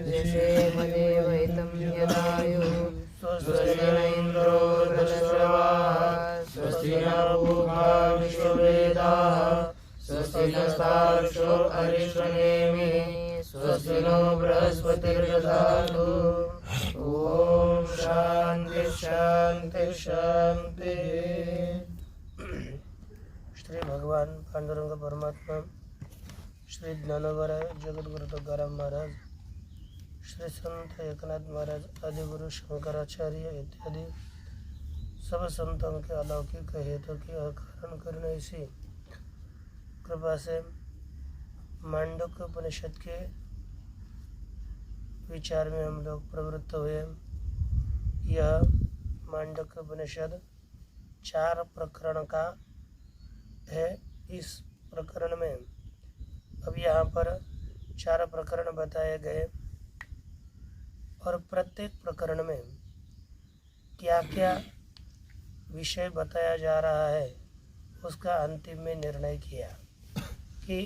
देशेमदेवहितं यदायुः स्वस्ति न इन्द्रो वृद्धश्रवाः स्वस्ति न पूर्वा विश्ववेदाः स्वस्ति नस्तार्क्ष्यो अरिष्टनेमिः स्वस्ति नो बृहस्पतिर्दधातु। ओम शांति शांति शांति। श्री भगवान पांडुरंग परमात्मा, श्री ज्ञानवर जगद्गुरु तुकाराम महाराज, श्री संत एकनाथ महाराज, आदि गुरु शंकराचार्य इत्यादि सब संतों के अलौकिक हेतु की अकारण करने इसी कृपा से मांडुक्य उपनिषद के विचार में हम लोग प्रवृत्त हुए। यह मांडुक्य उपनिषद 4 प्रकरण का है। इस प्रकरण में अब यहाँ पर 4 प्रकरण बताए गए और प्रत्येक प्रकरण में क्या क्या विषय बताया जा रहा है उसका अंतिम में निर्णय किया कि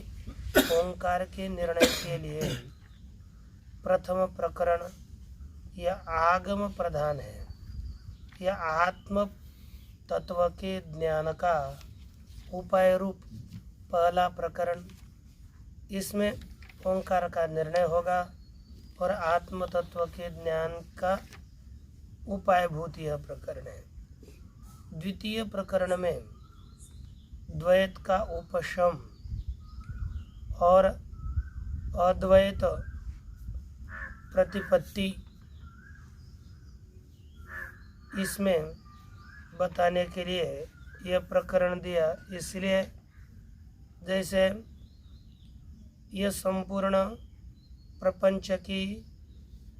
ओंकार के निर्णय के लिए प्रथम प्रकरण यह आगम प्रधान है। यह आत्म तत्व के ज्ञान का उपाय रूप पहला प्रकरण, इसमें ओंकार का निर्णय होगा और आत्म तत्व के ज्ञान का उपायभूत यह प्रकरण है। द्वितीय प्रकरण में द्वैत का उपशम और अद्वैत प्रतिपत्ति इसमें बताने के लिए यह प्रकरण दिया। इसलिए जैसे यह संपूर्ण प्रपंच की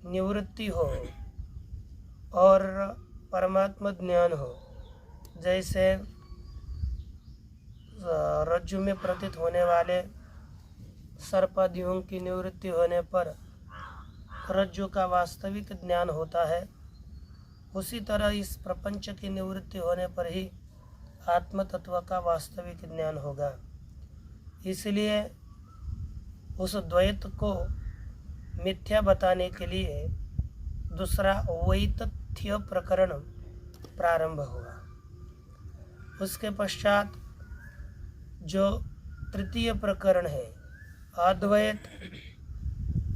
निवृत्ति हो और परमात्मा ज्ञान हो, जैसे रज्जु में प्रतीत होने वाले सर्पादियों की निवृत्ति होने पर रज्जु का वास्तविक ज्ञान होता है, उसी तरह इस प्रपंच की निवृत्ति होने पर ही आत्म तत्व का वास्तविक ज्ञान होगा। इसलिए उस द्वैत को मिथ्या बताने के लिए दूसरा वैतथ्य प्रकरण प्रारंभ हुआ। उसके पश्चात जो तृतीय प्रकरण है अद्वैत।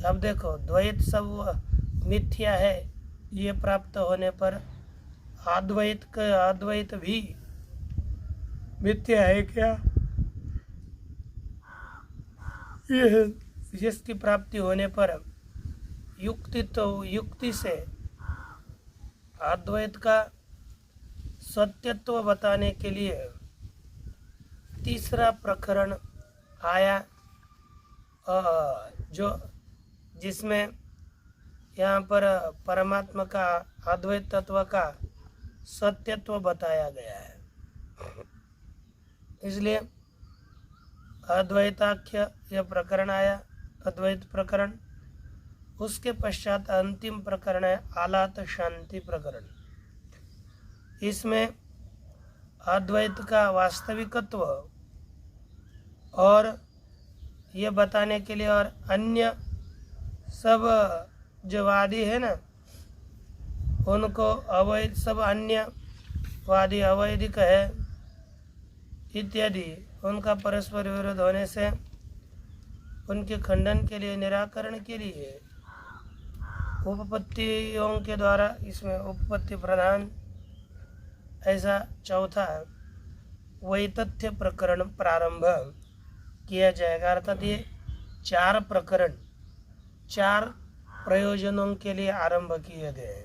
अब देखो, द्वैत सब मिथ्या है, ये प्राप्त होने पर अद्वैत भी मिथ्या है क्या? यह जिसकी प्राप्ति होने पर युक्ति से अद्वैत का सत्यत्व बताने के लिए तीसरा प्रकरण आया, जो जिसमें यहाँ पर परमात्मा का अद्वैत तत्व का सत्यत्व बताया गया है। इसलिए अद्वैताख्य यह प्रकरण आया, अद्वैत प्रकरण। उसके पश्चात अंतिम प्रकरण है आलात शांति प्रकरण। इसमें अद्वैत का वास्तविकत्व और ये बताने के लिए और अन्य सब जो वादी है ना, उनको अवैध, सब अन्य वादी अवैधिक है इत्यादि, उनका परस्पर विरोध होने से उनके खंडन के लिए, निराकरण के लिए उपपत्तियों के द्वारा, इसमें उपपत्ति प्रधान ऐसा चौथा वैतथ्य प्रकरण प्रारंभ किया जाएगा। अर्थात ये 4 प्रकरण 4 प्रयोजनों के लिए आरंभ किए गए।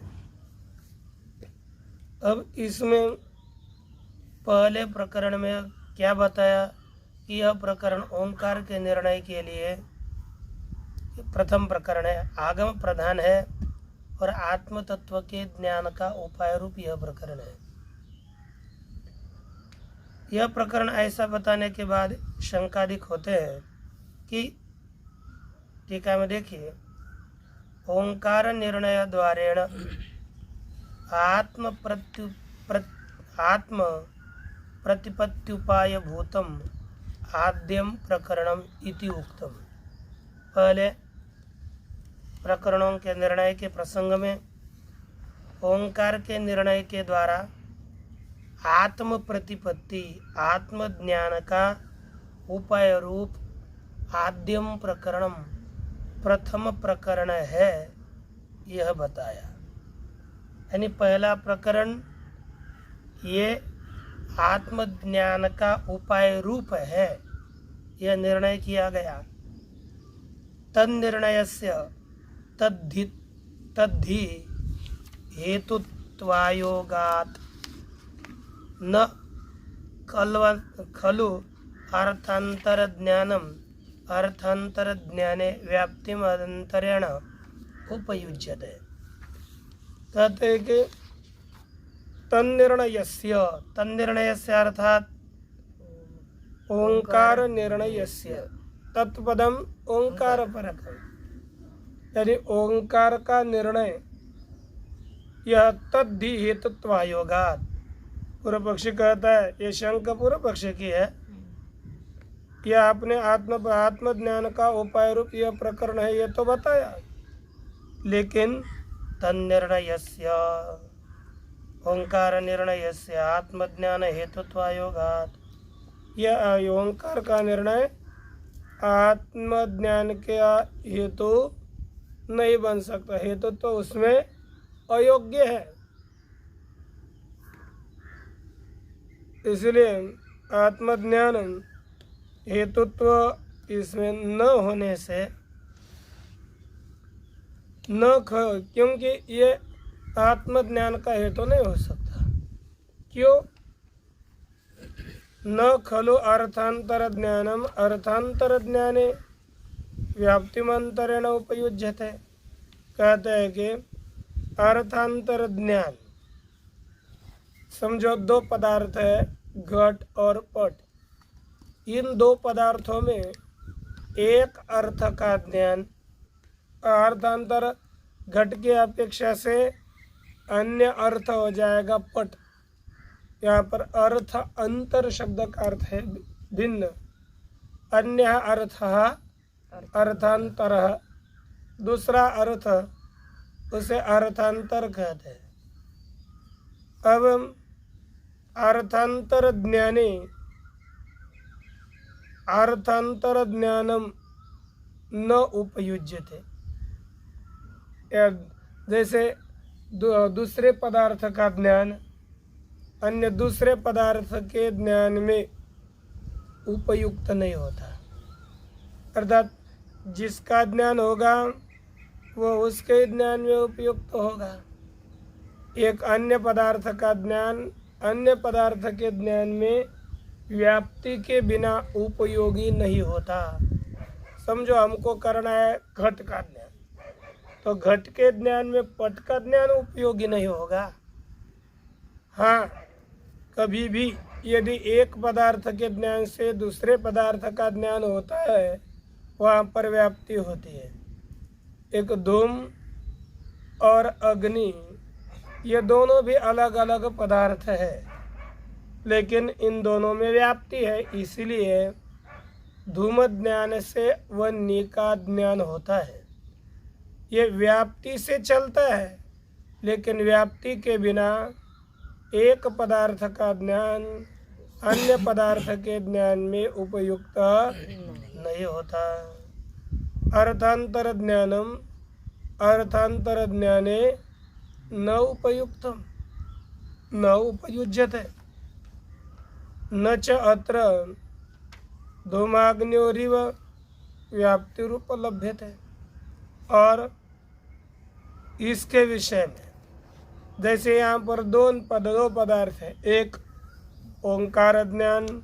अब इसमें पहले प्रकरण में क्या बताया कि यह प्रकरण ओंकार के निर्णय के लिए प्रथम प्रकरण है, आगम प्रधान है और आत्म तत्व के ज्ञान का उपाय रूप यह प्रकरण है। यह प्रकरण ऐसा बताने के बाद शंकादिक होते हैं कि टीका में देखिए, ओंकार निर्णय द्वारेण आत्म प्रतिपत्त्युपाय भूतम आद्यम प्रकरणम इति उक्तम। पहले प्रकरणों के निर्णय के प्रसंग में ओंकार के निर्णय के द्वारा आत्म प्रतिपत्ति आत्मज्ञान का उपाय रूप आद्यम प्रकरणम प्रथम प्रकरण है यह बताया। यानी पहला प्रकरण ये आत्मज्ञान का उपाय रूप है यह निर्णय किया गया। तन्निर्णयस्य तद्धि हेतुत्वायोगात् न खलु अर्थान्तरज्ञानम् अर्थान्तरज्ञाने व्याप्तिमन्तरेण उपयुज्यते। कहते हैं कि तन्निर्णयस्य अर्थात ओंकार निर्णयस्य तत्पदम ओंकार परक, यानी ओंकार का निर्णय यह तद्धि हेतुत्वायोगात्। पूर्व पक्षी कहता है, ये शंका पूर्व पक्ष की है, यह अपने आत्मज्ञान का उपाय रूप यह प्रकरण है ये तो बताया, लेकिन तन्निर्णयस्य ओंकार निर्णयस्य आत्मज्ञान हेतुत्वायोगात्, यह ओंकार का निर्णय आत्मज्ञान के हेतु नहीं बन सकता, हेतु तो उसमें अयोग्य है। इसलिए आत्मज्ञान हेतुत्व इसमें न होने से क्योंकि ये आत्मज्ञान का हेतु नहीं हो सकता। क्यों? न खलु अर्थांतर ज्ञानम अर्थांतर ज्ञाने व्याप्तिमंतरेण उपयुज्यते। कहते हैं कि अर्थांतर ज्ञान, समझो दो पदार्थ है घट और पट, इन दो पदार्थों में एक अर्थ का ज्ञान, अर्थांतर घट की अपेक्षा से अन्य अर्थ हो जाएगा पट। यहाँ पर अर्थ अंतर शब्द का अर्थ है भिन्न, अन्य अर्थ अर्थांतर, दूसरा अर्थ उसे अर्थांतर कहते हैं। अब अर्थांतर ज्ञाने अर्थांतर ज्ञानम न उपयुज्यते। जैसे दूसरे पदार्थ का ज्ञान अन्य दूसरे पदार्थ के ज्ञान में उपयुक्त नहीं होता, अर्थात जिसका ज्ञान होगा वो उसके ज्ञान में उपयुक्त होगा। एक अन्य पदार्थ का ज्ञान अन्य पदार्थ के ज्ञान में व्याप्ति के बिना उपयोगी नहीं होता। समझो हमको करना है घट का ज्ञान, तो घट के ज्ञान में पट का ज्ञान उपयोगी नहीं होगा। हाँ, कभी भी यदि एक पदार्थ के ज्ञान से दूसरे पदार्थ का ज्ञान होता है वहाँ पर व्याप्ति होती है। एक धूम और अग्नि, ये दोनों भी अलग अलग पदार्थ है, लेकिन इन दोनों में व्याप्ति है। इसलिए धूम ज्ञान से वन्य का ज्ञान होता है। ये व्याप्ति से चलता है, लेकिन व्याप्ति के बिना एक पदार्थ का ज्ञान अन्य पदार्थ के ज्ञान में उपयुक्त नहीं होता। अर्थांतर ज्ञानम अर्थांतर ज्ञाने न उपयुक्तम न उपयुज्यते न च अत्र धूमाग्न्योरिव व्याप्ति रूप लभ्यते। और इसके विषय में जैसे यहाँ पर दो पदार्थ है, एक ओंकार ज्ञान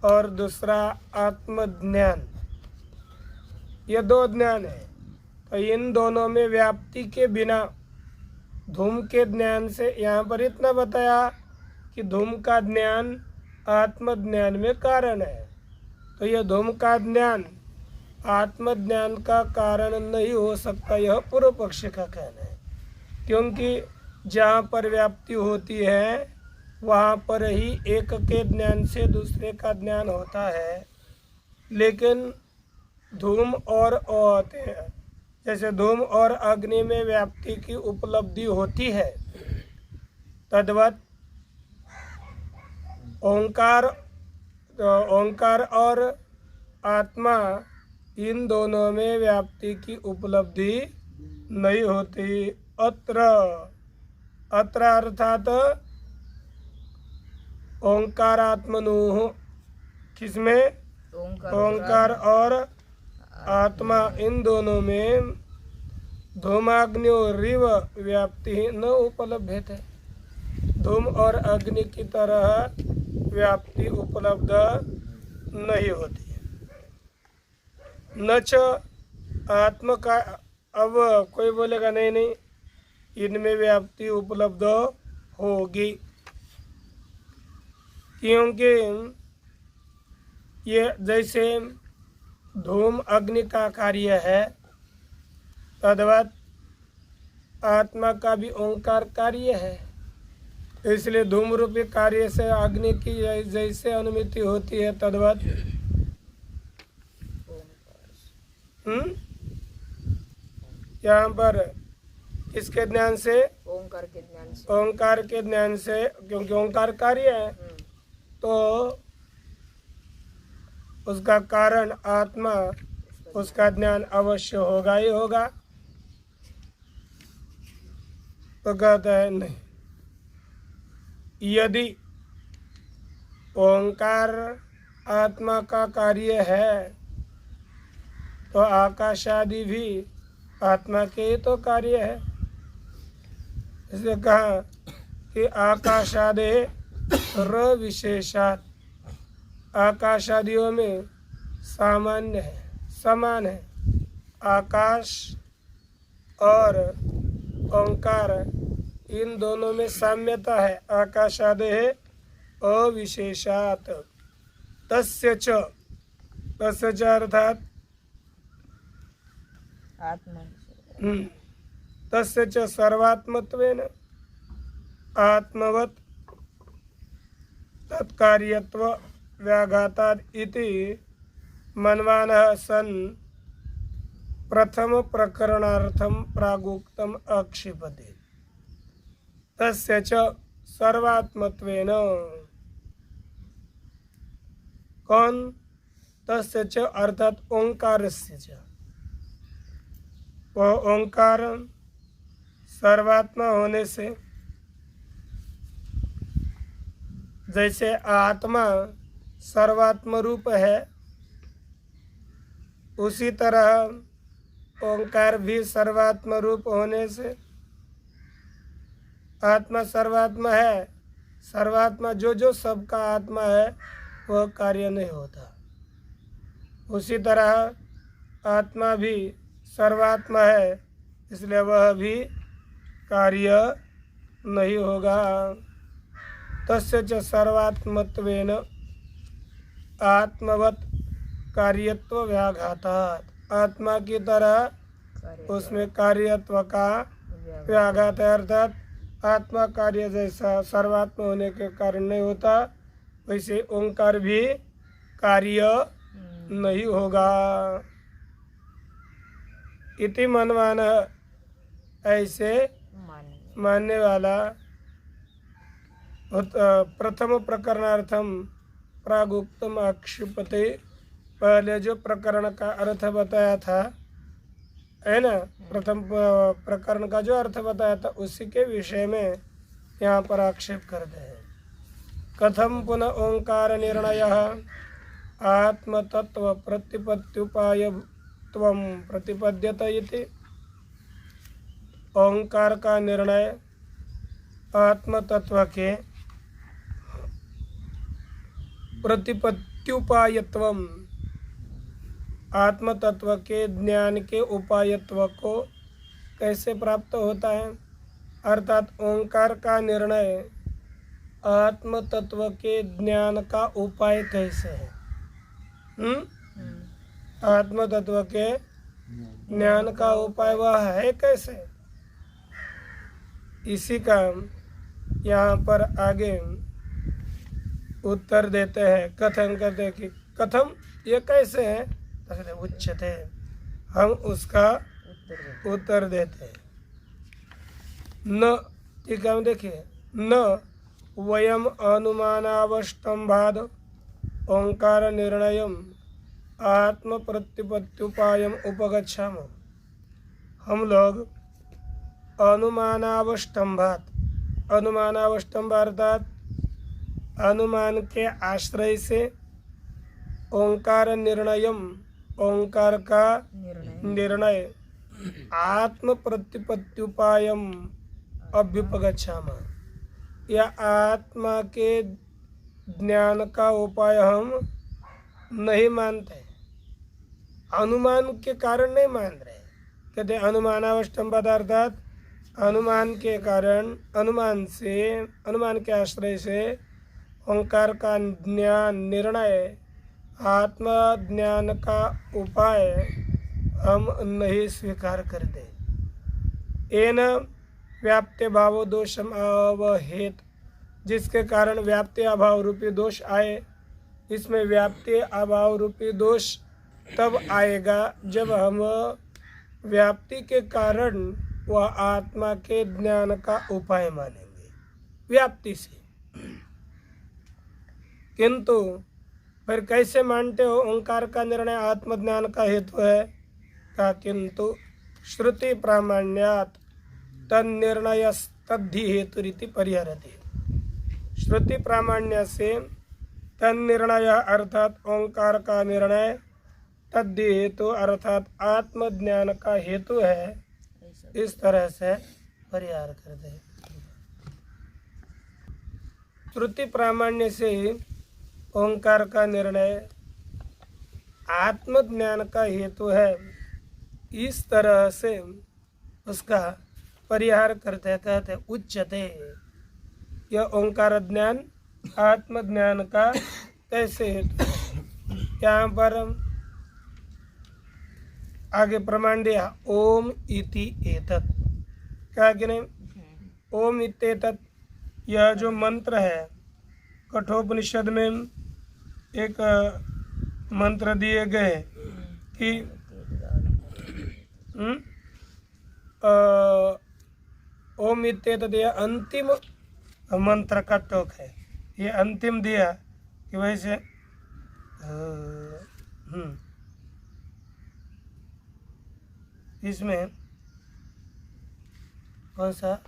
और दूसरा आत्मज्ञान, ये दो ज्ञान है। तो इन दोनों में व्याप्ति के बिना धूम के ज्ञान से, यहाँ पर इतना बताया कि धूम का ज्ञान आत्मज्ञान में कारण है, तो यह धूम का ज्ञान आत्मज्ञान का कारण नहीं हो सकता, यह पूर्व पक्ष का कहना है। क्योंकि जहाँ पर व्याप्ति होती है वहाँ पर ही एक के ज्ञान से दूसरे का ज्ञान होता है, लेकिन धूम और होते हैं। जैसे धूम और अग्नि में व्याप्ति की उपलब्धि होती है, तद्वत ओंकार और आत्मा इन दोनों में व्याप्ति की उपलब्धि नहीं होती। अत्र अर्थात ओंकारात्मनु, किसमें? ओंकार और आत्मा इन दोनों में धूमाग्निरिव व्याप्ति न उपलब्ध है। धूम और अग्नि की तरह व्याप्ति उपलब्ध नहीं होती है। न च आत्म का, अब कोई बोलेगा नहीं नहीं इनमें व्याप्ति उपलब्ध होगी, क्योंकि ये जैसे धूम अग्नि का कार्य है, तद्वत आत्मा का भी ओंकार कार्य है। इसलिए धूम रूपी कार्य से अग्नि की जैसे अनुमिति होती है, तद्वत यहाँ पर किसके ज्ञान से? ओंकार के ज्ञान से। ओंकार के ज्ञान से, क्योंकि ओंकार कार्य है तो उसका कारण आत्मा, उसका ज्ञान अवश्य होगा ही होगा। तो कहते हैं नहीं, यदि ओंकार आत्मा का कार्य है तो आकाश आदि भी आत्मा के ही तो कार्य है। इसलिए कहा कि आकाशादे र विशेषात, आकाश आदियों में सामान्य है, समान है। आकाश और ओंकार इन दोनों में साम्यता है। आकाशादे अविशेषात, तस्य च अर्थात तस्य च सर्वात्मत्वेन आत्मवत् तत्कार्यत्व व्याघातात् इति मन्वानः सन् प्रथम प्रकरणार्थम प्रागुक्तम आक्षेपते। तस्य च सर्वात्मत्वेन, कौन? तस्य च अर्थात ओंकारस्य च, वह ओंकार सर्वात्मा होने से, जैसे आत्मा सर्वात्म रूप है, उसी तरह ओंकार भी सर्वात्म रूप होने से आत्मा सर्वात्मा है। सर्वात्मा जो सबका आत्मा है वह कार्य नहीं होता। उसी तरह आत्मा भी सर्वात्मा है, इसलिए वह भी कार्य नहीं होगा। तस्य च सर्वात्मत्वेन आत्मवत् कार्यत्व व्याघातात्, आत्मा की तरह उसमें कार्यत्व का व्याघात है। अर्थात आत्मा कार्य जैसा सर्वात्मा होने के कारण नहीं होता, वैसे ओंकार भी कार्य नहीं होगा। इति मनवाना, ऐसे मानने वाला प्रथम प्रकरणार्थम प्रागुक्तम आक्षेपते, पहले जो प्रकरण का अर्थ बताया था है ना, प्रथम प्रकरण का जो अर्थ बताया था उसी के विषय में यहाँ पर आक्षेप करते हैं। कथम पुनः ओंकार निर्णय आत्मतत्व प्रतिपत्त्युपाय त्वं प्रतिपद्यत इति, ओंकार का निर्णय आत्म तत्व के प्रतिपत्त्युपायत्वम, आत्म तत्व के ज्ञान के उपायत्व को कैसे प्राप्त होता है? अर्थात ओंकार का निर्णय आत्म तत्व के ज्ञान का उपाय कैसे है? आत्म तत्व के ज्ञान का उपाय वह है कैसे? इसी का यहाँ पर आगे उत्तर देते हैं। कथन करते हैं कि कथम, ये कैसे है? उच्चते, हम उसका उत्तर देते हैं। न, टीका में देखिए, न वयम अनुमानावष्टंभाद ओंकार निर्णयम आत्म प्रतिपत्त्युपायम उपगच्छाम। हम लोग अनुमानावष्टंभात, अनुमानावष्टंभ अर्थात अनुमान के आश्रय से ओंकार निर्णयम, ओंकार का निर्णय आत्म प्रतिपत्त्युपायम अभ्युपगच्छाम, या आत्मा के ज्ञान का उपाय हम नहीं मानते, अनुमान के कारण नहीं मान रहे। कहते अनुमानावष्टंभात अर्थात अनुमान के कारण, अनुमान से, अनुमान के आश्रय से ओंकार का ज्ञान, निर्णय, आत्मा ज्ञान का उपाय हम नहीं स्वीकार करते। एन व्याप्ति भाव दोषम अवहेत, जिसके कारण व्याप्ति अभाव रूपी दोष आए। इसमें व्याप्ति अभाव रूपी दोष तब आएगा जब हम व्याप्ति के कारण वह आत्मा के ज्ञान का उपाय मानेंगे व्याप्ति से। किंतु फिर कैसे मानते हो ओंकार का निर्णय आत्मज्ञान का हेतु है? का किंतु श्रुति प्रामाण्यात तन्निर्णय तद्धि हेतु रीति परिहरति। श्रुति प्रामाण्य से तन्निर्णय अर्थात ओंकार का निर्णय, तद्धि हेतु अर्थात आत्मज्ञान का हेतु है, इस तरह से परिहार करते हैं। श्रुति प्रामाण्य से ओंकार का निर्णय आत्मज्ञान का हेतु है, इस तरह से उसका परिहार करते कहते उच्चते। यह ओंकार ज्ञान आत्मज्ञान का कैसे हेतु है? यहाँ पर आगे प्रमाण दिया ओम इति एतत्, क्या कि नहीं? ओम इत्येतत्, यह जो मंत्र है कठोपनिषद में एक मंत्र दिए गए कि ओम इत्येतत्, यह अंतिम मंत्र का टोक है। ये अंतिम दिया कि वैसे इसमें कौन सा?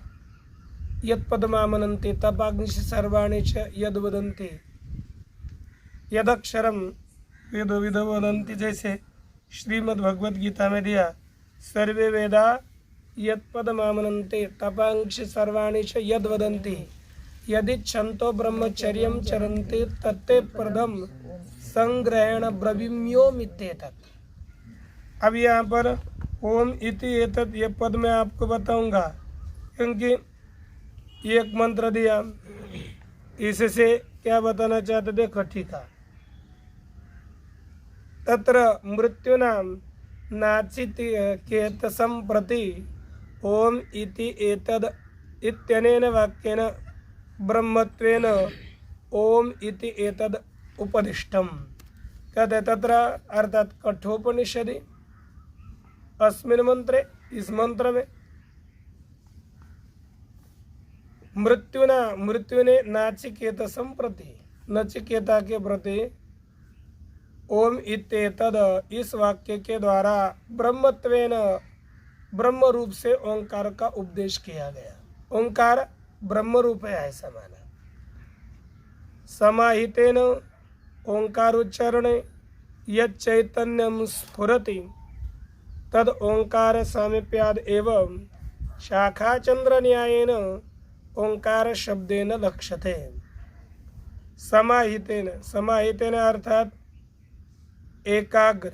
यद पदमामनन्ति तपाग्निश सर्वाणि च यद वदन्ति, यदक्षरम वेदो विदो वदन्ति, जैसे श्रीमद् भगवद गीता में दिया सर्वे वेदा यद पदमामनन्ति तपाग्निश सर्वाणि च यद वदन्ति यदिच्छन्तो ब्रह्मचर्यं चरन्ति तत्ते प्रदम संग्रहण ब्रवीम्योमित्येतत्। अब यहाँ पर ओम इति एतत्, ये पद मैं आपको बताऊंगा क्योंकि एक मंत्र दिया, इससे क्या बताना चाहते देखो। ठीक है, तत्र मृत्युनां नाचिकेत संप्रति ओम इति एतद् इत्यनेन वाक्येन ब्रह्मत्वेन ओम इति एतद् उपदिष्टम। कहते तत्र अर्थात कठोपनिषदि अस्मिन् मंत्रे, इस मंत्र में मृत्युना, मृत्यु ने नाचिकेत संप्रति, नचिकेता के प्रति ओम इत्येतद्, इस वाक्य के द्वारा ब्रह्मत्वेन, ब्रह्म रूप से ओंकार का उपदेश किया गया। ओंकार ब्रह्म रूप है ऐसा माना। समाहितेन ओंकार उच्चारणे यत् चैतन्यं स्फुरति तद ओंकार सामीप्याद एवं शाखा चंद्र न्यायेन ओंकार शब्देन लक्ष्यते। समाहितेन, समाहितेन अर्थात एकाग्र,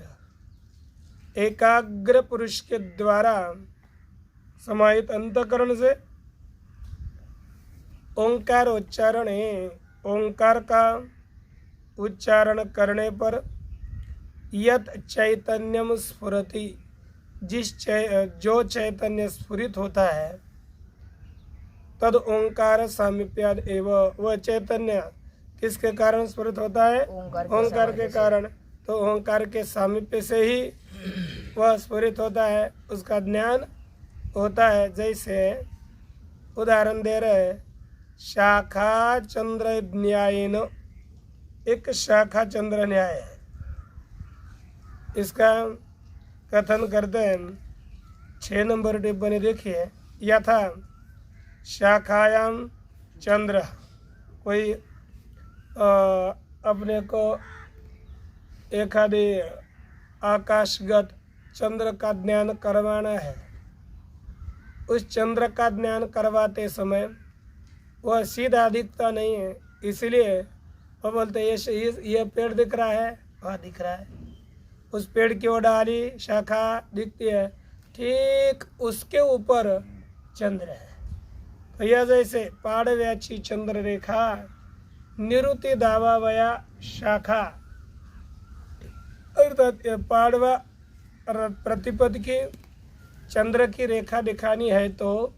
एकाग्र पुरुष के द्वारा समाहित अंतकरण से ओंकार उच्चारण है। ओंकार का उच्चारण करने पर यत चैतन्यम स्फुरति, जो चैतन्य स्फुरित होता है, तद ओंकार सामीप्याद एवं, वह चैतन्य किसके कारण स्फुरित होता है? ओंकार के कारण। तो ओंकार के सामीप्य से ही वह स्फुरित होता है, उसका ज्ञान होता है। जैसे उदाहरण दे रहे हैं, शाखा चंद्र न्यायन, एक शाखा चंद्र न्याय है। इसका कथन करते हैं 6 नंबर टिप्पणी देखिए। यथा शाखायाम चंद्र, कोई अपने को एखादी आकाशगत चंद्र का ज्ञान करवाना है। उस चंद्र का ज्ञान करवाते समय वह सीधा दिखता नहीं है, इसलिए वो बोलते ये पेड़ दिख रहा है, वहाँ दिख रहा है। उस पेड़ की ओर डाली शाखा दिखती है, ठीक उसके ऊपर चंद्र है। तो यह जैसे पाड़व्याची चंद्र रेखा निरुति दावावया शाखा, अर्थात पाड़वा प्रतिपद की चंद्र की रेखा दिखानी है तो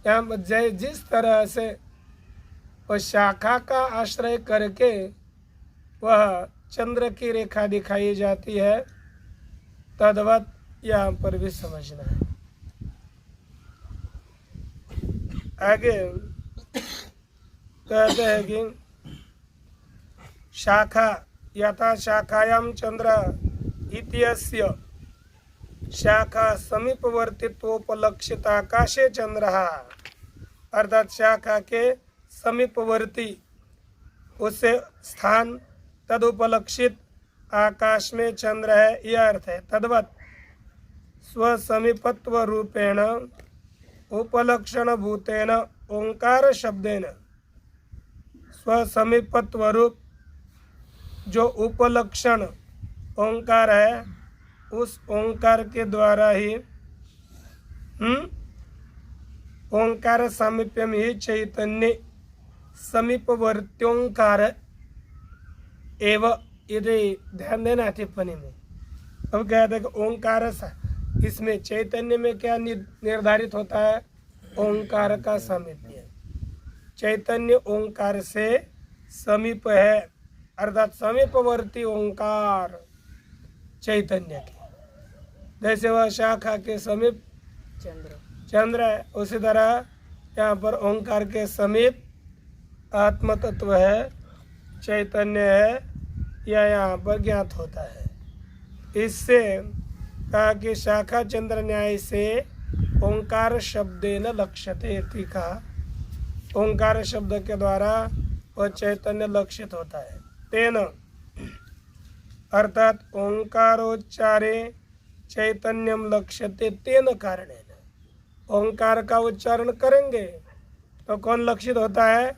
यहाँ जिस तरह से वह शाखा का आश्रय करके वह चंद्र की रेखा दिखाई जाती है, तद्वत यहाँ पर भी समझना है। आगे कहते हैं कि शाखा यथा शाखायाम चंद्र इत्यस्य शाखा समीपवर्तित्वोपलक्षित आकाशे चंद्र, अर्थात शाखा के समीपवर्ती उससे स्थान तदुपलक्षित आकाश में चंद्र है, यह अर्थ है। तद्वत स्वसमीपत्व रूपेण उपलक्षण भूतेन ओंकार शब्देन, स्वसमीपत्व रूप जो उपलक्षण ओंकार है, उस ओंकार के द्वारा ही ओंकार सामीप्यम ही चैतन्य समीपवर्त्योंकार एवं, यदि ध्यान देना टिप्पणी में। अब कहते हैं कि ओंकार इसमें चैतन्य में क्या निर्धारित होता है? ओंकार का सामीप्य। चैतन्य ओंकार से समीप है, अर्थात समीपवर्ती ओंकार चैतन्य के, जैसे वह शाखा के समीप चंद्र है, उसी तरह यहाँ पर ओंकार के समीप आत्म तत्व है, चैतन्य है, यह यहाँ पर ज्ञात होता है। इससे कहा कि शाखा चंद्र न्याय से ओंकार शब्देन लक्ष्यते, कहा ओंकार शब्द के द्वारा वह चैतन्य लक्षित होता है। तेन अर्थात ओंकारोच्चारे चैतन्यम लक्ष्यते तेन कारणेन, ओंकार का उच्चारण करेंगे तो कौन लक्षित होता है?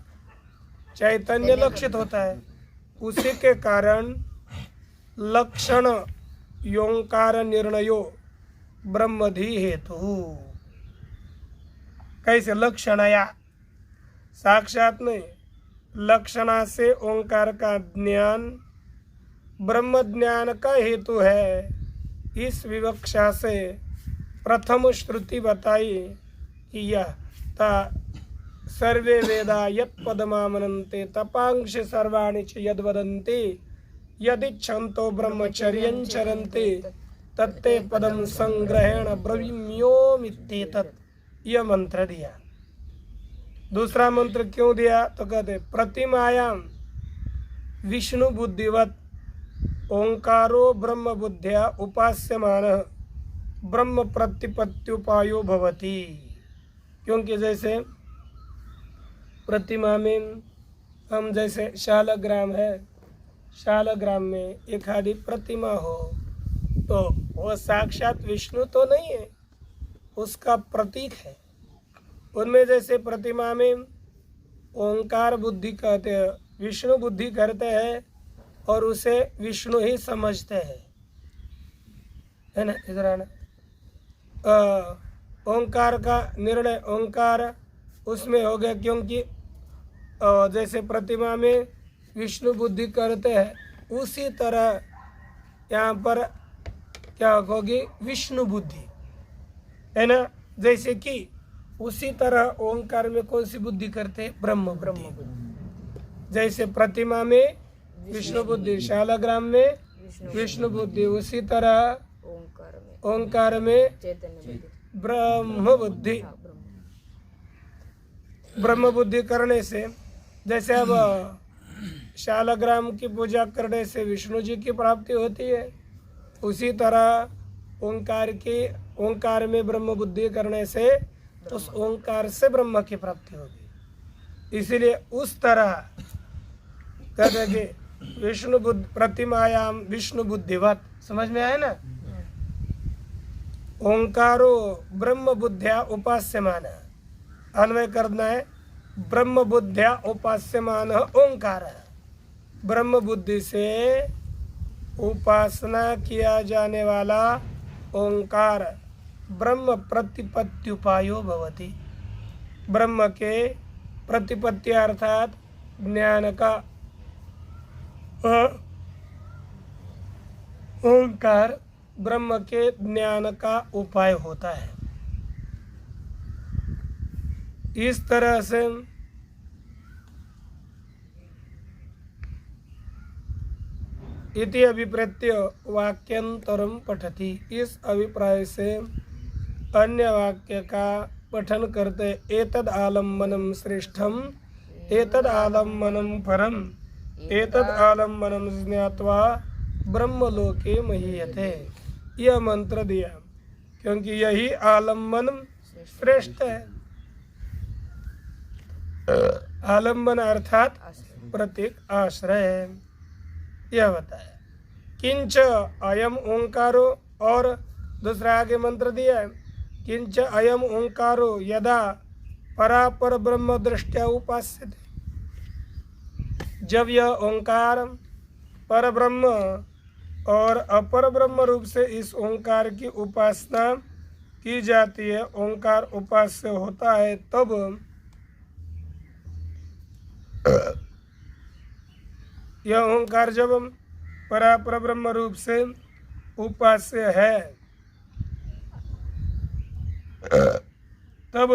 चैतन्य लक्षित होता है। उसी के कारण लक्षण योंकार निर्णयो ब्रह्मधि हेतु, कैसे? लक्षणया, साक्षात नहीं, लक्षणा से ओंकार का ज्ञान ब्रह्म ज्ञान का हेतु है। इस विवक्षा से प्रथम श्रुति बताई कि यह सर्वे वेदा यत् पदमामनन्ते तपांश सर्वाणि च यद्वदन्ति यदिच्छन्तो ब्रह्मचर्यं चरन्ति तत्ते पदम संग्रहेण ब्रवीम्योमित्येतत्, यह मंत्र दिया। दूसरा मंत्र क्यों दिया? तो कहते प्रतिमायाम विष्णु बुद्धिवत ओंकारो ब्रह्म बुद्ध्या उपास्यमानः ब्रह्म प्रतिपत्त्युपायो भवति। क्योंकि जैसे प्रतिमा में हम, जैसे शालग्राम है, शालग्राम में एक आदि प्रतिमा हो तो वह साक्षात विष्णु तो नहीं है, उसका प्रतीक है। उनमें जैसे प्रतिमा में ओंकार बुद्धि कहते हैं, विष्णु बुद्धि करते हैं और उसे विष्णु ही समझते हैं, है ना? इधर आना। ओंकार का निर्णय ओंकार उसमें हो गया, क्योंकि जैसे प्रतिमा में विष्णु बुद्धि करते हैं, उसी तरह यहाँ पर क्या होगी? विष्णु बुद्धि, है ना? जैसे कि उसी तरह ओंकार में कौन सी बुद्धि करते हैं? ब्रह्म बुद्धि। जैसे प्रतिमा में विष्णु बुद्धि, शालग्राम में विष्णु बुद्धि, उसी तरह ओंकार में चैतन्य ब्रह्म बुद्धि, ब्रह्म बुद्धि करने से, जैसे अब शालग्राम की पूजा करने से विष्णु जी की प्राप्ति होती है, उसी तरह ओंकार में ब्रह्म बुद्धि करने से उस ओंकार से ब्रह्म की प्राप्ति होगी। इसीलिए उस तरह कहते कि विष्णु बुद्धि प्रतिमायाम विष्णु बुद्धिवत, समझ में आया ना। ओंकारो ब्रह्म बुद्धिया उपास्यमान, अन्वय करना है, ब्रह्म बुद्धिया उपास्यमान ओंकार, ब्रह्म बुद्धि से उपासना किया जाने वाला ओंकार ब्रह्म प्रतिपत्त्युपायो भवति, ब्रह्म के प्रतिपत्ति अर्थात ज्ञान का ओंकार ब्रह्म के ज्ञान का उपाय होता है। इस तरह से इति अभिप्रेत्य वाक्यांतरम पठति, इस अभिप्राय से अन्य वाक्य का पठन करते, एतद आलम्बनम श्रेष्ठम एतद आलम्बनम परम एतद आलम्बनम ज्ञात्वा ब्रह्मलोके महीयते। यह मंत्र दिया क्योंकि यही आलम्बन श्रेष्ठ है। आलम्बन अर्थात प्रतीक आश्रय है, यह बताया। किंच अयम ओंकारो, और दूसरा आगे मंत्र दिया है, किंच अयम ओंकारो यदा परापर ब्रह्म दृष्टया उपास्यते, जब यह ओंकार पर ब्रह्म और अपर ब्रह्म रूप से इस ओंकार की उपासना की जाती है, ओंकार उपास्य होता है, तब यह ओंकार जब परापर ब्रह्म रूप से उपास्य है, तब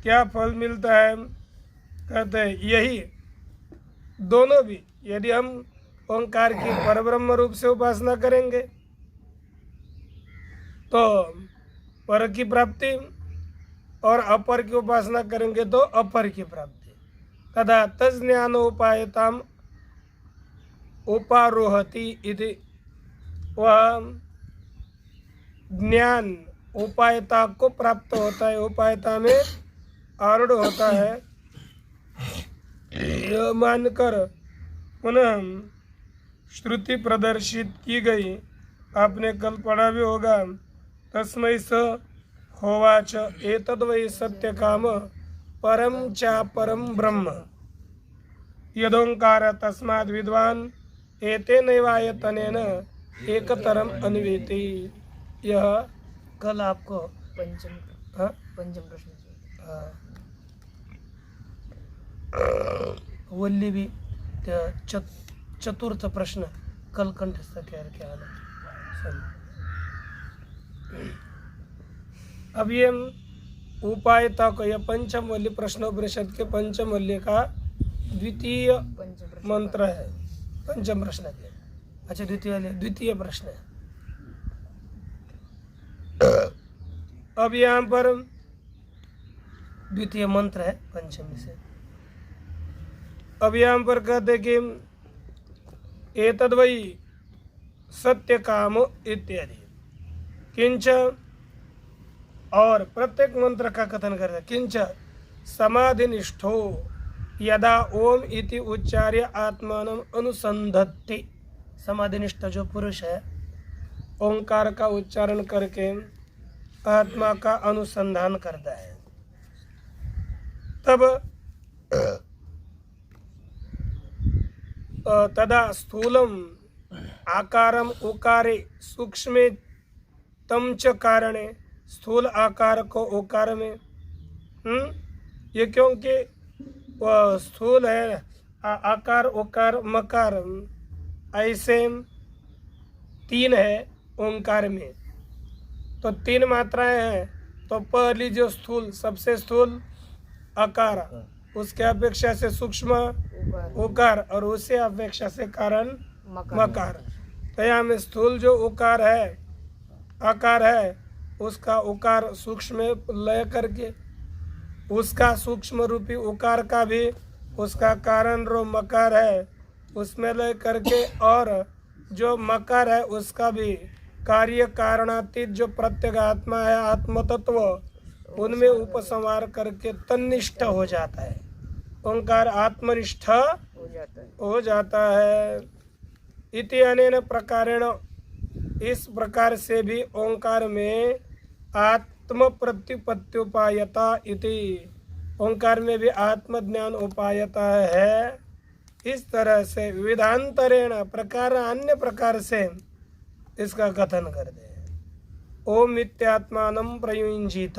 क्या फल मिलता है? कहते हैं यही दोनों भी, यदि हम ओंकार की परब्रह्म रूप से उपासना करेंगे तो पर की प्राप्ति, और अपर की उपासना करेंगे तो अपर की प्राप्ति। तथा तज्ज्ञानोपायताम उपारोहति इति, वह ज्ञान उपायता को प्राप्त होता है, उपायता में आरूढ़ होता है, यह मानकर पुनः श्रुति प्रदर्शित की गई। आपने कल पढ़ा भी होगा, तस्मै स होवाच एतद् वै सत्य काम परम चा परम ब्रह्म यदोंकार तस्माद् विद्वान एतेनैवायतनेन एकतरम अन्वेति। यह कल आपको पंचम प्रश्न वल्ली भी चतुर्थ प्रश्न कल कंठस्थ करके आना। अब ये उपायता को, यह पंचम वल्ली प्रश्नोपनिषद के पंचम वल्ली का द्वितीय मंत्र है, पंचम प्रश्न है। अच्छा, द्वितीय प्रश्न है। अब यहाँ पर द्वितीय मंत्र है पंचमी से। अब यहाँ पर कहते कि एतद् वै सत्य काम इत्यादि, किंच, और प्रत्येक मंत्र का कथन करते, किंच समाधिनिष्ठो यदा ओम इति उच्चार्य आत्मानं अनुसंधत्ति, समाधिनिष्ठ जो पुरुष है ओंकार का उच्चारण करके आत्मा का अनुसंधान करता है, तब तदा स्थूलम आकारम उकारे सूक्ष्मे तम च कारणे, स्थूल आकार को ओकार में, ये क्योंकि वह स्थूल है, आकार ओकार मकार ऐसे तीन है ओंकार में, तो तीन मात्राएं हैं। तो पहली जो स्थूल, सबसे स्थूल आकार, उसके अपेक्षा से सूक्ष्म उकार, और उससे अपेक्षा से कारण मकार। तो यहाँ में स्थूल जो उकार है आकार है उसका उकार सूक्ष्म में लय करके, उसका सूक्ष्म रूपी उकार का भी उसका कारण रो मकार है उसमें लय करके, और जो मकार है उसका भी कार्य कारणातीत जो प्रत्यगात्मा है आत्म तत्व उनमें उपसंहार करके तन्निष्ठ हो जाता है। ओंकार आत्मनिष्ठ हो जाता है। इति अनेन प्रकारेण, इस प्रकार से भी ओंकार में आत्म प्रतिपत्त्युपायता इति, ओंकार में भी आत्मज्ञान उपायता है। इस तरह से विधांतरेण प्रकार अन्य प्रकार से इसका कथन कर दे। ओम इत्यात्मानं प्रयुञ्जीत,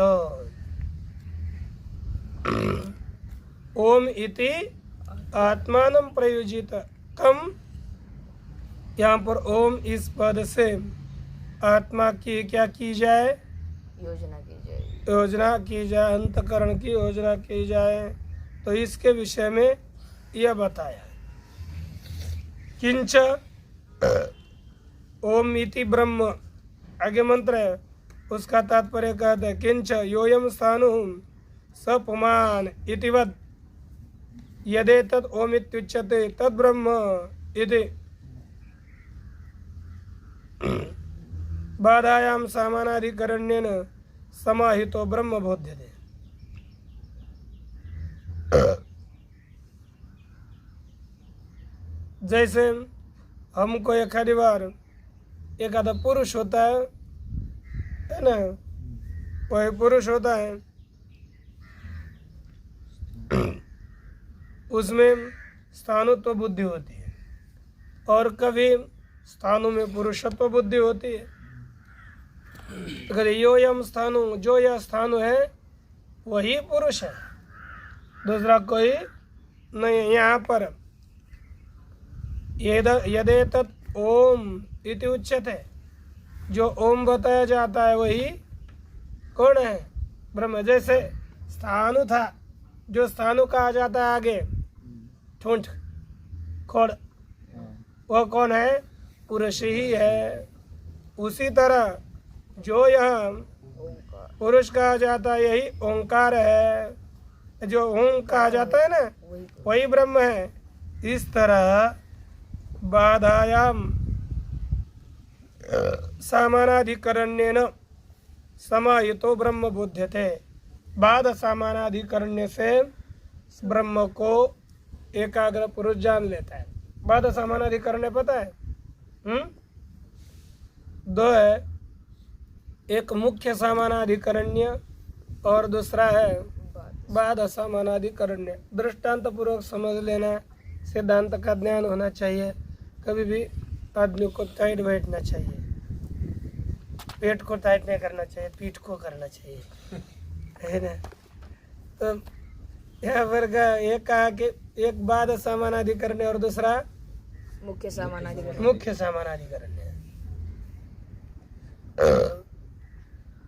ओम इति आत्मानं प्रयुजित, कम यहाँ पर ओम इस पद से आत्मा की क्या की जाए, योजना की जाए, अंतकरण की योजना की जाए। तो इसके विषय में यह बताया। किंच ओम इति ब्रह्म, आगे मंत्र है उसका तात्पर्य कहते हैं किंच योयम स्थानु स पुमान इतिवद यदेतत् ओम इत्युच्यते तद् ब्रह्म इति बाधायां सामानाधिकरण्येन समाहितो ब्रह्म बोध्यते। जैसे हमको एखादी बार एखादा पुरुष होता है ना, वही पुरुष होता है, उसमें स्थानुत्व बुद्धि होती है और कभी स्थानु में पुरुषत्व बुद्धि होती है। अगर यो यम स्थानु, जो यह स्थानु है वही पुरुष है, दूसरा कोई नहीं। यहाँ पर यदेतत् ओम इति उच्यते, जो ओम बताया जाता है वही कौन है, ब्रह्म। जैसे स्थानु था, जो स्थानु कहा जाता है आगे ठूंठ खोड़, वह कौन है, पुरुष ही है। उसी तरह जो यह पुरुष कहा जाता है यही ओंकार है, जो ओम कहा जाता है ना वही ब्रह्म है। इस तरह बाधायाम सामानाधिकरण्येन समाहितो ब्रह्म बुध्यते, बाध सामानाधिकरण्य से ब्रह्म को एकाग्र पुरुष जान लेता है। बाध सामानाधिकरण्य पता है? दो है, एक मुख्य सामानाधिकरण्य और दूसरा है बाध सामानाधिकरण्य। दृष्टांत पूर्वक समझ लेना, सिद्धांत का ज्ञान होना चाहिए। कभी भी आदमी को टाइट बैठना चाहिए, पेट को टाइट नहीं करना चाहिए, पीठ को करना चाहिए, है ना। तो यहाँ पर एक कहा कि एक बाध सामानाधिकरण्य और दूसरा मुख्य सामानाधिकरण्य। मुख्य सामानाधिकरण्य।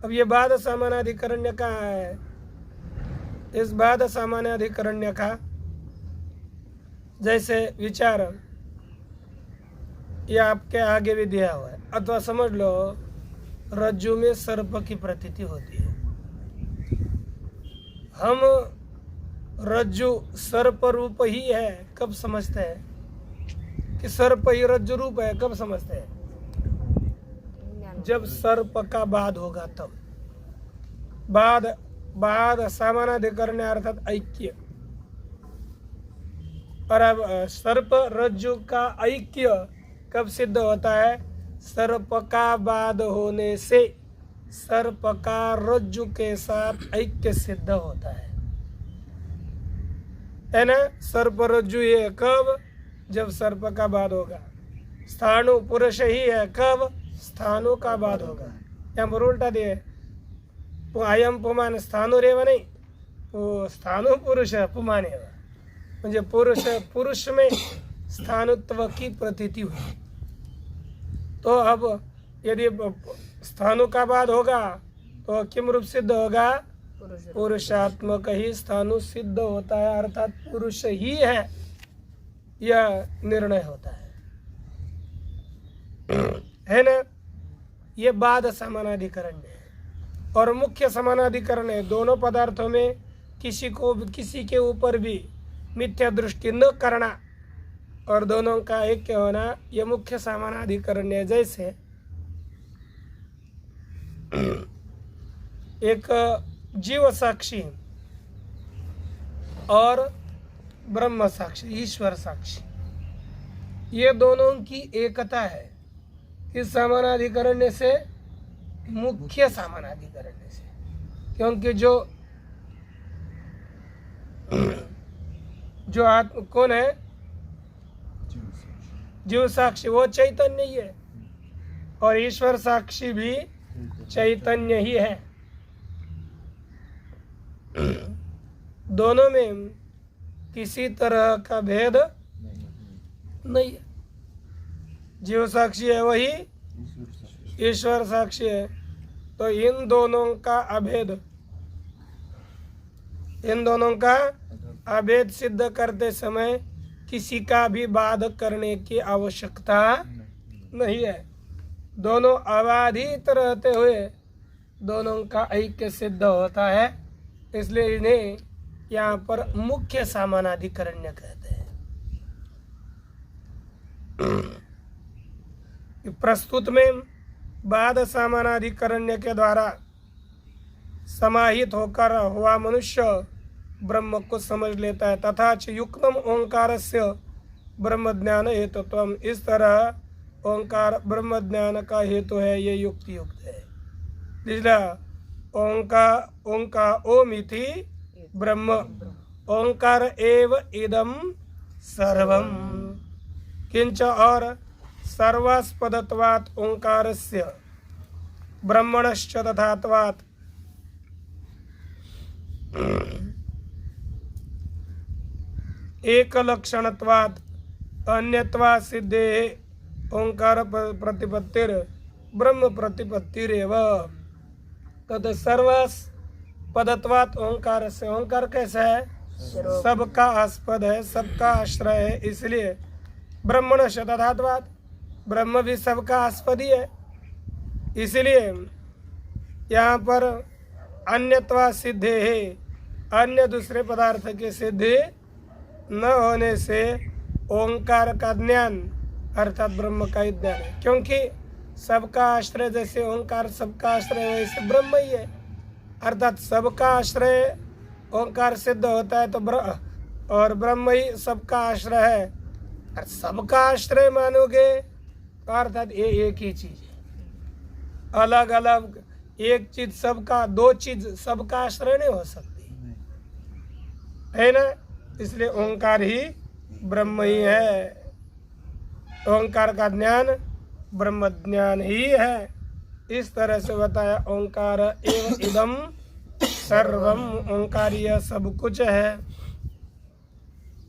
अब ये बाध सामानाधिकरण्य कहाँ है? इस बाध सामानाधिकरण्य का जैसे विचार ये आपके आगे भी दिया हुआ है, अथवा समझ लो रज्जु में सर्प की प्रतीति होती है। हम रज्जु सर्प रूप ही है कब समझते हैं कि सर्प ही रज्जु रूप है? कब समझते हैं? जब सर्प का बाध होगा तब। बाध सामानाधिकरण्य अर्थात ऐक्य। और अब सर्प रज्जु का ऐक्य कब सिद्ध होता है? सर्प का बाध होने से सर्प का रज्जु के साथ ऐक्य सिद्ध होता है ना। सर्प रज्जु ये कब? जब सर्प का बाध होगा। स्थाणु पुरुष ही है कब? स्थाणु का बाध होगा। यहाँ पर उल्टा दिए, अयम पुमान स्थाणुरेव नहीं, वो स्थाणु पुरुष है पुमान एव, म्हणजे पुरुष में स्थानुत्व की प्रतीति हुई। तो अब यदि स्थानु का बाध होगा तो किम रूप सिद्ध होगा? पुरुषात्मक ही स्थानु सिद्ध होता है, अर्थात पुरुष ही है, यह निर्णय होता है ना। ये बाद समानाधिकरण है और मुख्य समानाधिकरण है। दोनों पदार्थों में किसी के ऊपर भी मिथ्या दृष्टि न करना और दोनों का ऐक्य होना, ये मुख्य समानाधिकरण है। जैसे एक जीव साक्षी और ब्रह्म साक्षी, ईश्वर साक्षी, ये दोनों की एकता है। इस समानाधिकरण से, मुख्य समानाधिकरण से, क्योंकि जो आत्म कौन है, जीव साक्षी, वो चैतन्य ही है और ईश्वर साक्षी भी चैतन्य ही है। दोनों में किसी तरह का भेद नहीं है। जीव साक्षी है वही ईश्वर साक्षी है, तो इन दोनों का अभेद सिद्ध करते समय किसी का भी बाध करने की आवश्यकता नहीं है। दोनों अबाधित रहते हुए दोनों का ऐक्य सिद्ध होता है, इसलिए इन्हें यहाँ पर मुख्य समानाधिकरण्य कहते हैं। प्रस्तुत में बाद समानाधिकरण्य के द्वारा समाहित होकर हुआ मनुष्य ब्रह्म को समझ लेता है। तथा च युक्तम ओंकारस्य ब्रह्म ज्ञान हेतुत्वम, इस तरह ओंकार ब्रह्म ज्ञान का हेतु है, ये युक्ति युक्त है। तीसरा ओम इति ब्रह्म, ओंकार एव इदम सर्वम, किंच और सर्वास्पदत्वात् ओंकारस्य ब्रह्मणश्च तथात्वात् एकलक्षणत्वात् अन्यत्वात् सिद्धेः ओंकार प्रतिपत्तिर ब्रह्म प्रतिपत्तिरेव। तद सर्वास्पदत्वात् ओंकार से, ओंकार कैसा है, सबका आस्पद है, सबका आश्रय है, इसलिए ब्रह्मणश्च तथात्वात्, ब्रह्म भी सबका आस्पद ही है। इसलिए यहाँ पर अन्यत्वा सिद्धे है, अन्य दूसरे पदार्थ के सिद्धि न होने से ओंकार का ज्ञान अर्थात ब्रह्म का ही ज्ञान है। क्योंकि सबका आश्रय जैसे ओंकार सबका आश्रय है, वैसे ब्रह्म ही है, अर्थात सबका आश्रय ओंकार सिद्ध होता है तो और ब्रह्म ही सबका आश्रय है। और सबका आश्रय मानोगे तो अर्थात ये एक ही चीज है, अलग अलग एक चीज सबका, दो चीज सबका आश्रय नहीं हो सकती है ना। इसलिए ओंकार ही ब्रह्म ही है, ओंकार का ज्ञान ब्रह्म ज्ञान ही है। इस तरह से बताया ओंकार एव इदम सर्वम, ओंकार यह सब कुछ है।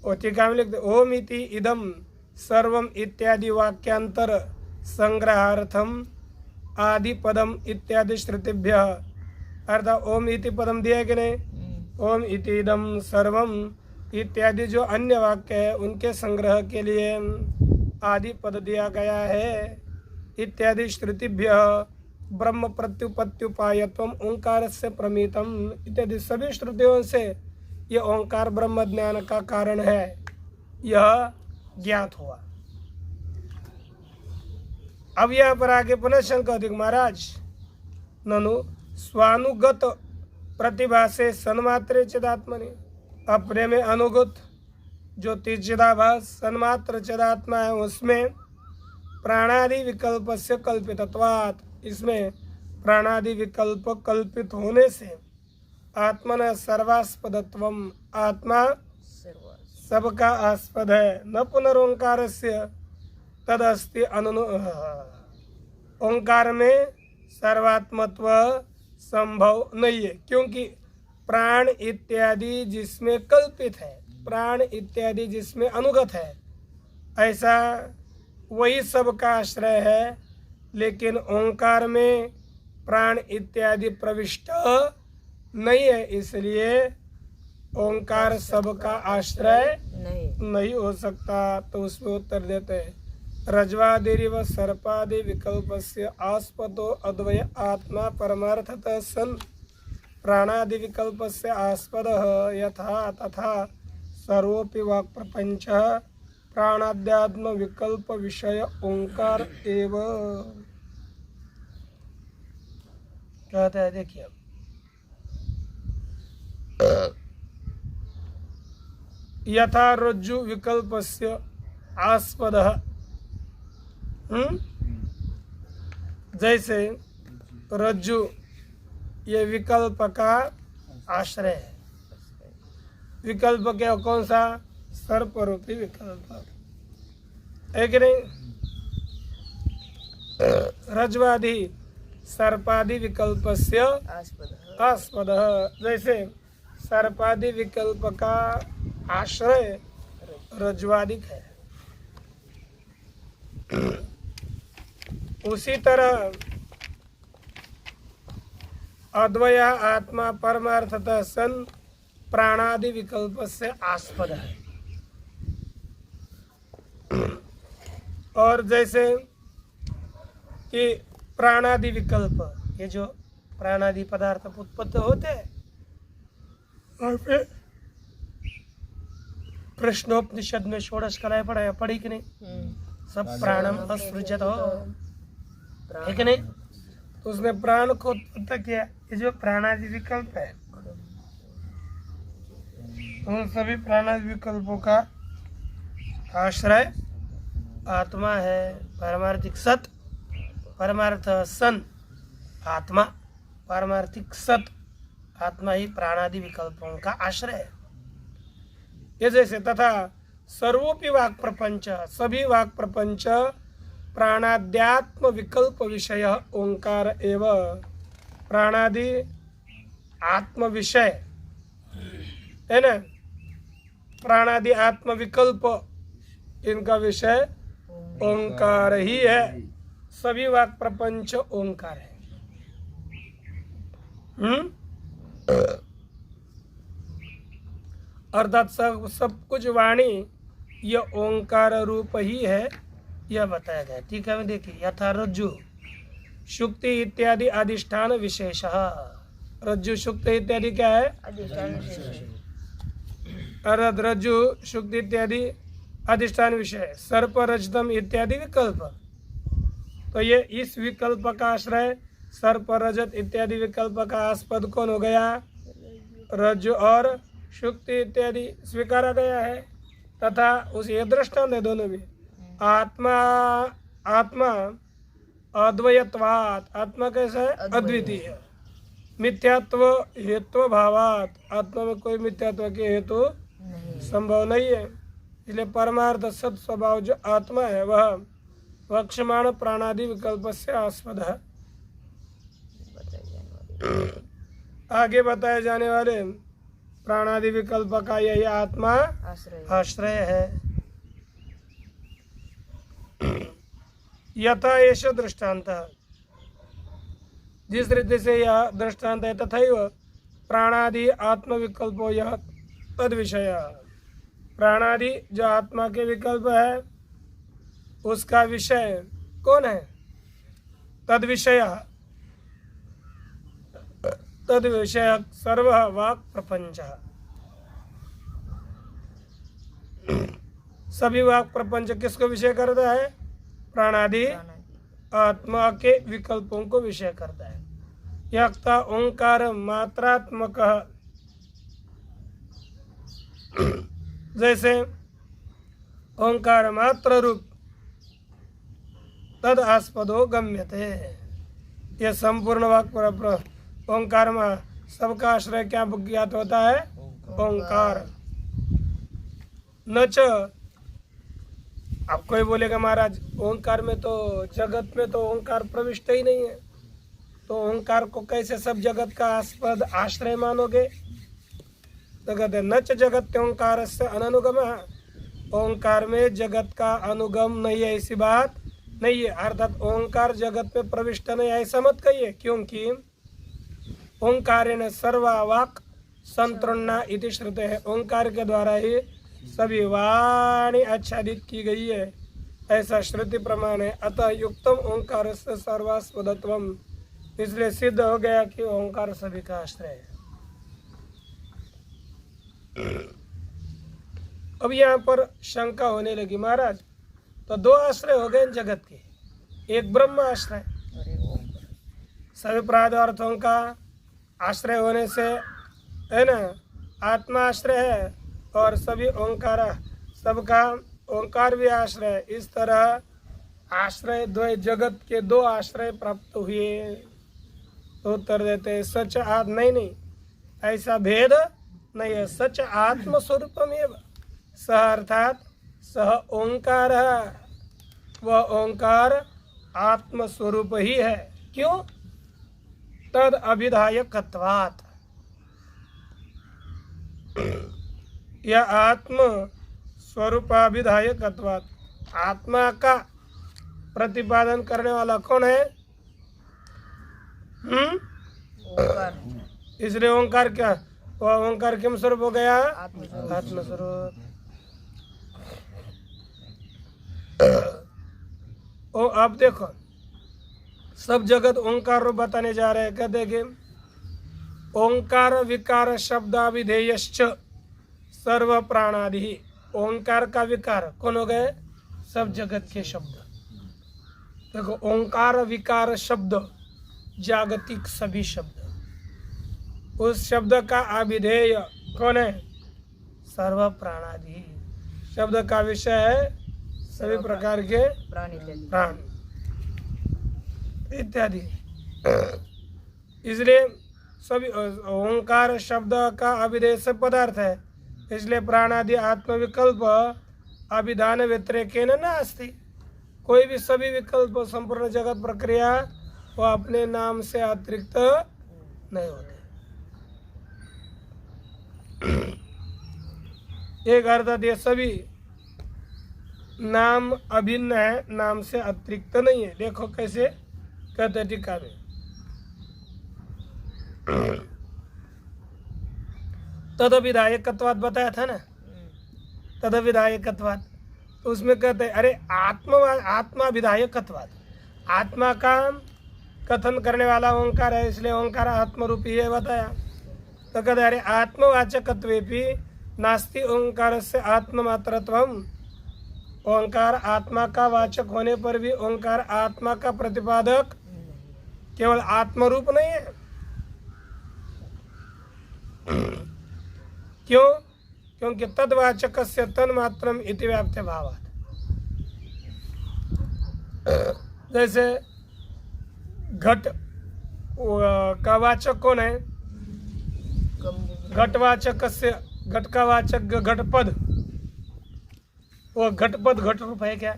और टीका में लिखते ओम इति इदम सर्वम इत्यादि वाक्यांतर संग्रहार्थम आदि पदम इत्यादि श्रुतिभ्य, अर्थात ओम इति पदम दिया है कि नहीं, ओम इति इदम सर्वम इत्यादि जो अन्य वाक्य है उनके संग्रह के लिए आदि पद दिया गया है। इत्यादि श्रुतिभ्य ब्रह्म प्रत्युपत्युपायत्वम ओंकार से प्रमितम, इत्यादि सभी श्रुतियों से ये ओंकार ब्रह्म ज्ञान का कारण है, यह ज्ञात हुआ। अब यहाँ पर आगे पुनः शंका अधिक महाराज, ननु स्वानुगत प्रतिभा से सन्मात्रे चिदात्मनि, अपने में अनुगत जो चिदाभास सन्मात्र चिदात्मा है उसमें प्राणादि विकल्प से कल्पितत्वात्, इसमें प्राणादि विकल्प कल्पित होने से आत्मन सर्वास्पदत्वम, आत्मा सबका आस्पद है। न पुनरोंकार से तदस्ति ओंकार में सर्वात्मत्व संभव नहीं है, क्योंकि प्राण इत्यादि जिसमें कल्पित है, प्राण इत्यादि जिसमें अनुगत है, ऐसा वही सबका आश्रय है। लेकिन ओंकार में प्राण इत्यादि प्रविष्ट नहीं है, इसलिए ओंकार सबका आश्रय नहीं हो सकता। तो उसमें उत्तर देते हैं रज्वादिरिव सर्पादि विकल्पस्य आस्पदो अद्वय आत्मा परमार्थतः सन् प्राणादि विकल्पस्य आस्पदः यथा तथा सर्वोपि वाक् प्रपंचः प्राणाद्यात्म विकल्प विषय ओंकार एव। कहता है देखिए यथा रज्जु विकल्पस्य आस्पदः, जैसे रज्जु ये विकल्प का आश्रय है। विकल्प क्या कौन सा? सर्प रूपी विकल्प है कि नहीं? रज्वादि सर्पादि विकल्पस्य आस्पदः, जैसे सर्पादि विकल्प का आश्रय रज्वादिक है। उसी तरह अद्वय आत्मा परमार्थतः सन प्राणादि विकल्प से आस्पद है। और जैसे कि प्राणादि विकल्प, ये जो प्राणादि पदार्थ उत्पत्ति होते हैं और फिर प्रश्नोपनिषद में षोडश कलाएं पढ़ी कि नहीं? सब प्राणम असृजत हो, है कि नहीं? तो उसने प्राण को उत्पत्ति किया। ये जो प्राणादि विकल्प है उन सभी प्राणादि विकल्पों का आश्रय आत्मा है। पारमार्थिक सत, परमार्थ सन आत्मा, पारमार्थिक सत आत्मा ही प्राणादि विकल्पों का आश्रय है। ये जैसे तथा सर्वोपि वाक् प्रपंच, सभी वाक् प्रपंच प्राणाद्यात्म विकल्प विषय ओंकार एव। प्राणादि आत्म विषय है ना, प्राणादि आत्म विकल्प इनका विषय ओंकार ही है। सभी वाक् प्रपंच ओंकार है। अर्थात सब कुछ वाणी यह ओंकार रूप ही है, यह बताया गया। ठीक है, देखिए यथा रज्जु शुक्ति इत्यादि अधिष्ठान विशेष। रज्जु शुक्ति इत्यादि क्या है? अर्थात रज्जु शुक्ति इत्यादि अधिष्ठान विषय। सर्प रजतम इत्यादि विकल्प, तो ये इस विकल्प का आश्रय सर्प रजत इत्यादि विकल्प का आस्पद कौन हो गया? रज्जु और शुक्ति इत्यादि स्वीकारा गया है। तथा उस ये दृष्टांत है दोनों में। आत्मा आत्मा अद्वयत्वात्, आत्मा कैसा है? अद्वितीय। मिथ्यात्व हेतु भावात, आत्मा में कोई मिथ्यात्व के हेतु संभव नहीं है। इसलिए परमार्थ सत स्वभाव जो आत्मा है वह वक्षमाण प्राणादि विकल्प से आस्पद है। आगे बताए जाने वाले प्राणादि विकल्प का यही आत्मा आश्रय है। यथा एष दृष्टांत, जिस रीति से यह दृष्टांत है तथैव प्राणादि आत्म विकल्पो यह तद विषय। प्राणादि जो आत्मा के विकल्प है उसका विषय कौन है? तद विषय, तद विषय सर्व वाक् प्रपंच। सभी वाक् प्रपंच किसको विषय करता है? प्राणादि आत्मा के विकल्पों को विषय करता है। यक्ता ओंकार मात्रात्मक, जैसे ओंकार मात्र रूप तद आस्पदो गम्यते। यह संपूर्ण वाक्य ओंकार में सबका आश्रय क्या ज्ञात होता है? ओंकार। न च, अब कोई बोलेगा महाराज ओंकार में तो जगत में तो ओंकार प्रविष्ट ही नहीं है, तो ओंकार को कैसे सब जगत का आस्पद आश्रय मानोगे? तो कहते न च जगत ओंकार से अननुगम, ओंकार में जगत का अनुगम नहीं है, ऐसी बात नहीं है। अर्थात ओंकार जगत में प्रविष्ट नहीं है ऐसा मत कहिए, क्योंकि ओंकारेण सर्वा वाक् संतृण्णा इति श्रुते है। ओंकार के द्वारा ही सभी वाणी आच्छादित की गई है। ऐसा श्रुति प्रमाण है। अतः युक्तम ओंकार से सर्वास्पदत्वम, इसलिए सिद्ध हो गया कि ओंकार सभी का आश्रय है। अब यहाँ पर शंका होने लगी, महाराज तो दो आश्रय हो गए जगत के, एक ब्रह्म आश्रय, सभी पदार्थों का आश्रय होने से है ना आत्मा आश्रय है, और सभी ओंकार सबका ओंकार भी आश्रय। इस तरह आश्रय दो, जगत के दो आश्रय प्राप्त हुए। तो उत्तर देते सच नहीं, ऐसा भेद नहीं है। सच आत्म स्वरूपमेव सह, अर्थात सह ओंकार, वह ओंकार आत्म स्वरूप ही है। क्यों? तद अभिधायकत्वात्, यह आत्म स्वरूपाभिधायकत्वात्, आत्मा का प्रतिपादन करने वाला कौन है? ओंकार इसलिए ओंकार क्या, वह ओंकार किम स्वरूप हो गया? आत्मस्वरूप। आत्मस्वरूप। ओ अब देखो सब जगत ओंकार रूप बताने जा रहे हैं। कहते कि ओंकार विकार शब्दाभिधेयश्च सर्व प्राणादि, ओंकार का विकार कौन हो गए? सब जगत के शब्द। देखो ओंकार विकार शब्द जागतिक सभी शब्द, उस शब्द का अभिधेय कौन है? सर्व प्राणादि, शब्द का विषय है सभी प्रकार के प्राण इत्यादि। इसलिए सभी ओंकार शब्द का अभिधेय पदार्थ है, इसलिए प्राणादि आत्मविकल्प अभिधान व्यतिरेकेन नास्ति। कोई भी सभी विकल्प संपूर्ण जगत प्रक्रिया वो अपने नाम से अतिरिक्त नहीं होते। एक अर्थात ये सभी नाम अभिन्न है, नाम से अतिरिक्त नहीं है। देखो कैसे कहते टीका में, तदविधायकत्वाद बताया था ना, तदविधायकत्वाद, तो उसमें कहते हैं अरे आत्मा विधायकत्वाद, आत्मा का कथन करने वाला ओंकार है, इसलिए ओंकार आत्मरूपी है बताया। तो कहते अरे आत्मवाचकत्वेपि नास्ति ओंकार से आत्ममात्रत्वम, ओंकार आत्मा का वाचक होने पर भी ओंकार आत्मा का प्रतिपादक केवल आत्मरूप नहीं है। क्यों? क्योंकि तद्वाचक से तन्मात्रम इति व्याप्त भावात्, जैसे घट का वाचक कौन है? घटवाचक से, घट का वाचक घटपद, वो घटपद घट रूप है क्या?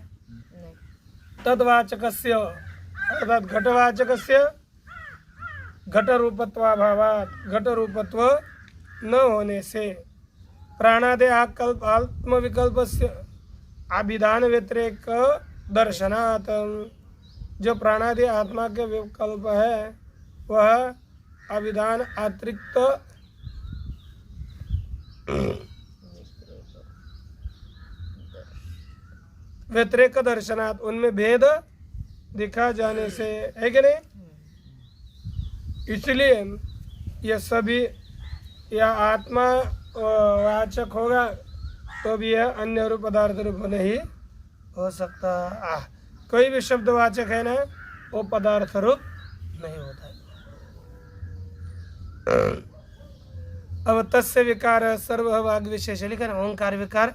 तद्वाचकस्य अर्थात घटवाचकस्य घट रूपत्वाभावात्, घट रूपत्व न होने से प्राणादि आत्मविकल्पस्य अभिधान व्यतिरेक दर्शनात्, जो प्राणादि आत्मा के विकल्प है वह अभिधान अतिरिक्त व्यतिरेक दर्शनात्, उनमें भेद दिखा जाने से है कि नहीं। इसलिए यह सभी या आत्मा वाचक होगा तो भी यह अन्य रूप पदार्थ रूप नहीं हो सकता। कोई भी शब्द वाचक है ना, वो पदार्थ रूप नहीं होता। अब तस्य विकार सर्वभाग विशेष लिखा ना, ओंकार विकार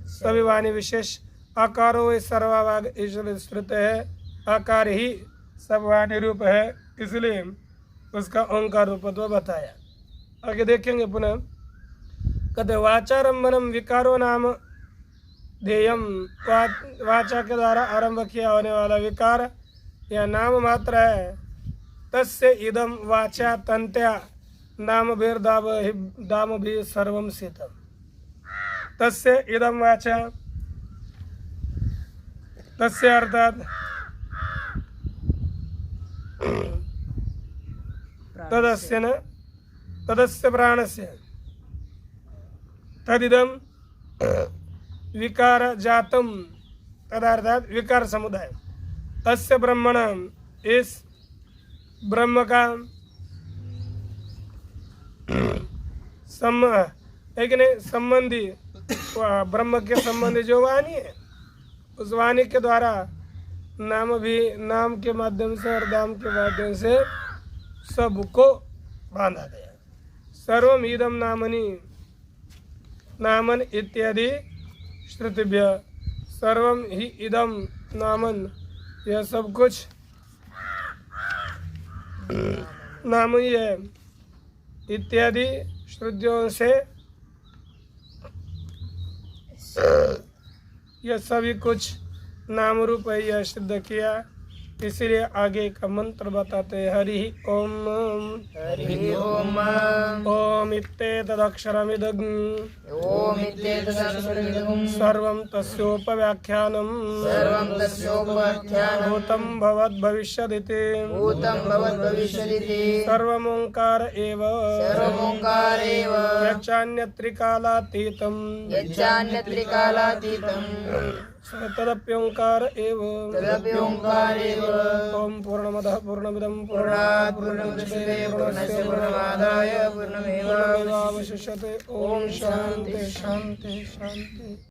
सभी वाणी विशेष, आकारो सर्वभाग ईश्वर श्रुत है, आकार ही सब वाणी रूप है, इसलिए उसका ओंकार रूपत्व बताया। आगे देखेंगे पुनः, कहते वाचारंभनम विकारो नाम ध्येयम, वाचा के द्वारा आरंभ किया होने वाला विकार यह नाम मात्र है। तस्य इदम वाचा तंत्या नाम भीर दाम भी सर्वम सितम, तस्य इदम वाचा, तस्य अर्थात तदस्य न, तदस्य प्राणस्य, तदिदम विकार जातम तदार्थात विकार समुदाय। अस्य ब्रह्मण, इस ब्रह्म का संबंधी, ब्रह्म के संबंधी जो वाणी है, उस वाणी के द्वारा नाम के माध्यम से और दाम के माध्यम से सबको बांधा गया। सर्वम इदम नामन इत्यादि श्रुतिभ्य, सर्वम ही इदम नामन, यह सब कुछ नाम ही है, इत्यादि श्रुतियों से यह सभी कुछ नाम रूप है, यह सिद्ध किया। इसलिए आगे का मंत्र बताते हैं। हरि ओम। हरि ओम। ओम इत्येतदक्षरमिदं ओम इत्येतदक्षरमिदं सर्वं तस्योपव्याख्यानं सर्वं तस्योपव्याख्यानं भूतं भवद्भविष्यदिति भूतं भवद्भविष्यदिति सर्वमोङ्कार एव सर्वमोङ्कार एव यच्चान्यत्रिकालातीतं यच्चान्यत्रिकालातीतं तदप्योङ्कार एव तदप्योङ्कार एव। ओम पूर्णमदः पूर्णमिदं पूर्णात् पूर्णमुदच्यते पूर्णस्य पूर्णमादाय पूर्णमेवावशिष्यते। ओम शांति शांति शांति।